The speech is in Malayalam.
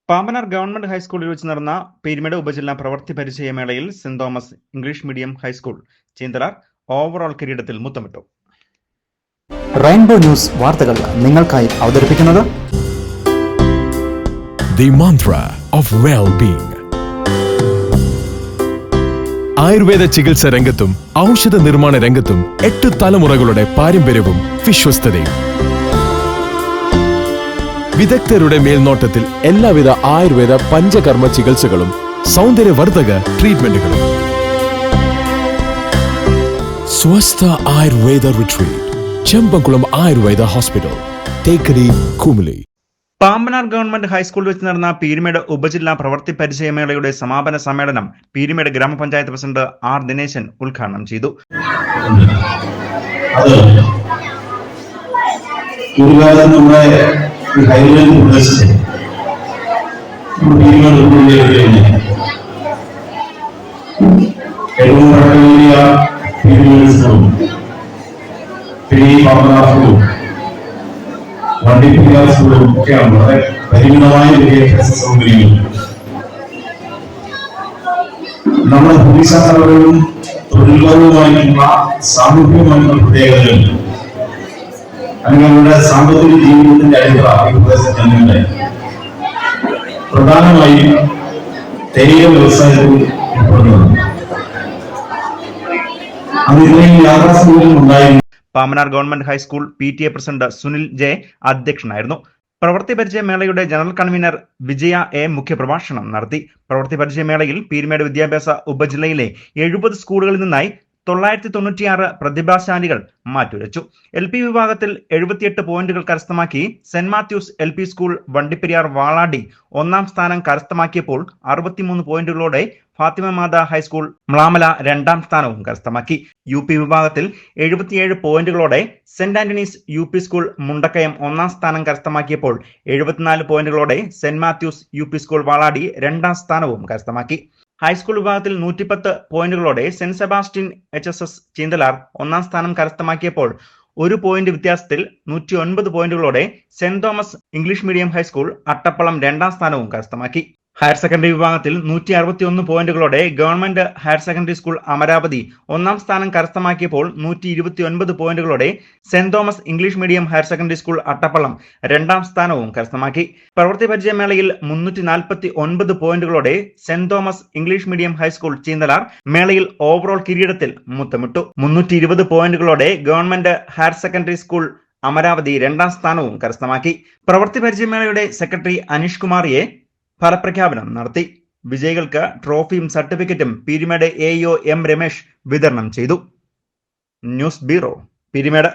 പാമ്പനാർ ഗവൺമെന്റ് ഹൈസ്കൂളിൽ വെച്ച് നടന്ന പീരുമേട് ഉപജില്ലാ പ്രവൃത്തി പരിചയമേളയിൽ saint Thomas English medium high school Cheenthalar overall കിരീടത്തിൽ മുത്തമിട്ടു. റെയിൻബോ ന്യൂസ് വാർത്തകൾ നിങ്ങൾക്കായി അവതരിപ്പിക്കുന്നത് The mantra of well-being. Ayurveda ചികിത്സ രംഗത്തും ഔഷധ നിർമ്മാണ രംഗത്തും 8 തലമുറകളുടെ പാരമ്പര്യവും വിശ്വസ്തതയും. വിദഗ്ധരുടെ മേൽനോട്ടത്തിൽ എല്ലാവിധ ആയുർവേദ പഞ്ചകർമ്മ ചികിത്സകളും സൗന്ദര്യവർദ്ധക ട്രീറ്റ്മെന്റുകളും. Swastha Ayurveda retreat, Chembakkulam Ayurveda hospital, Thekkady, Kumily. Pampanar government ഹൈസ്കൂളിൽ വെച്ച് നടന്ന പീരുമേട് ഉപജില്ലാ പ്രവൃത്തി പരിചയമേളയുടെ സമാപന സമ്മേളനം പീരുമേട് ഗ്രാമപഞ്ചായത്ത് പ്രസിഡന്റ് ആർ ദിനേശൻ ഉദ്ഘാടനം ചെയ്തു. വണ്ടിപ്പിക്കാസുകളും ഒക്കെയാണ് വളരെ പരിമിതമായ വിദ്യാഭ്യാസ സൗകര്യങ്ങൾ. നമ്മുടെ ഭൂമിശാസ്ത്രപരവും തൊഴിൽപരവുമായിട്ടുള്ള സാമൂഹികമായിട്ടുള്ള പ്രത്യേകതകൾ അല്ലെങ്കിൽ നമ്മുടെ സാമ്പത്തിക ജീവിതത്തിന്റെ അടിത്തറ ഈ പ്രദേശത്തെ പ്രധാനമായും തേയില വ്യവസായത്തിൽ ഉൾപ്പെടുന്നതാണ്. അത് ഇത്രയും യാത്രാസൗകര്യം ഉണ്ടായിരുന്നു. Pambanar government high school PTA president Sunil J അധ്യക്ഷനായിരുന്നു. പ്രവൃത്തി പരിചയമേളയുടെ ജനറൽ കൺവീനർ വിജയ എ മുഖ്യപ്രഭാഷണം നടത്തി. പ്രവൃത്തി പരിചയമേളയിൽ പീരുമേട് വിദ്യാഭ്യാസ ഉപജില്ലയിലെ 70 സ്കൂളുകളിൽ നിന്നായി 996 പ്രതിഭാശാലികൾ മാറ്റുരച്ചു. LP വിഭാഗത്തിൽ 78 പോയിന്റുകൾ കരസ്ഥമാക്കി saint Matthews LP school Vandiperiyar Valadi 1ാം സ്ഥാനം കരസ്ഥമാക്കിയപ്പോൾ 63 പോയിന്റുകളോടെ ഫാത്തിമ മാതാ ഹൈസ്കൂൾ മ്ലാമല 2ാം സ്ഥാനവും കരസ്ഥമാക്കി. UP വിഭാഗത്തിൽ 77 പോയിന്റുകളോടെ saint Antony's UP school Mundakayam 1ാം സ്ഥാനം കരസ്ഥമാക്കിയപ്പോൾ 74 പോയിന്റുകളോടെ saint Matthews UP school Valadi 2ാം സ്ഥാനവും കരസ്ഥമാക്കി. ഹൈസ്കൂൾ വിഭാഗത്തിൽ 110 പോയിന്റുകളോടെ സെന്റ് സെബാസ്റ്റ്യൻ HSS ചീന്തലാർ 1ാം സ്ഥാനം കരസ്ഥമാക്കിയപ്പോൾ 1 പോയിന്റ് വ്യത്യാസത്തിൽ 109 പോയിന്റുകളോടെ saint Thomas English medium high school Attappallam 2ാം സ്ഥാനവും കരസ്ഥമാക്കി. ഹയർ സെക്കൻഡറി വിഭാഗത്തിൽ 161 പോയിന്റുകളോടെ government higher secondary school Amaravathi 1ാം സ്ഥാനം കരസ്ഥമാക്കിയപ്പോൾ 129 പോയിന്റുകളോടെ saint Thomas English medium higher secondary school Attappallam 2ാം സ്ഥാനവും കരസ്ഥമാക്കി. പ്രവൃത്തി പരിചയമേളയിൽ 349 പോയിന്റുകളോടെ saint Thomas English medium high school Cheenthalar മേളയിൽ ഓവറോൾ കിരീടത്തിൽ മുത്തമിട്ടു. 320 പോയിന്റുകളോടെ government higher secondary school Amaravathi 2ാം സ്ഥാനവും കരസ്ഥമാക്കി. പ്രവൃത്തി പരിചയമേളയുടെ സെക്രട്ടറി അനീഷ് കുമാറിയെ ഫലപ്രഖ്യാപനം നടത്തി. വിജയികൾക്ക് ട്രോഫിയും സർട്ടിഫിക്കറ്റും പീരുമേട് AEO M രമേശ് വിതരണം ചെയ്തു. News bureau, Peermade.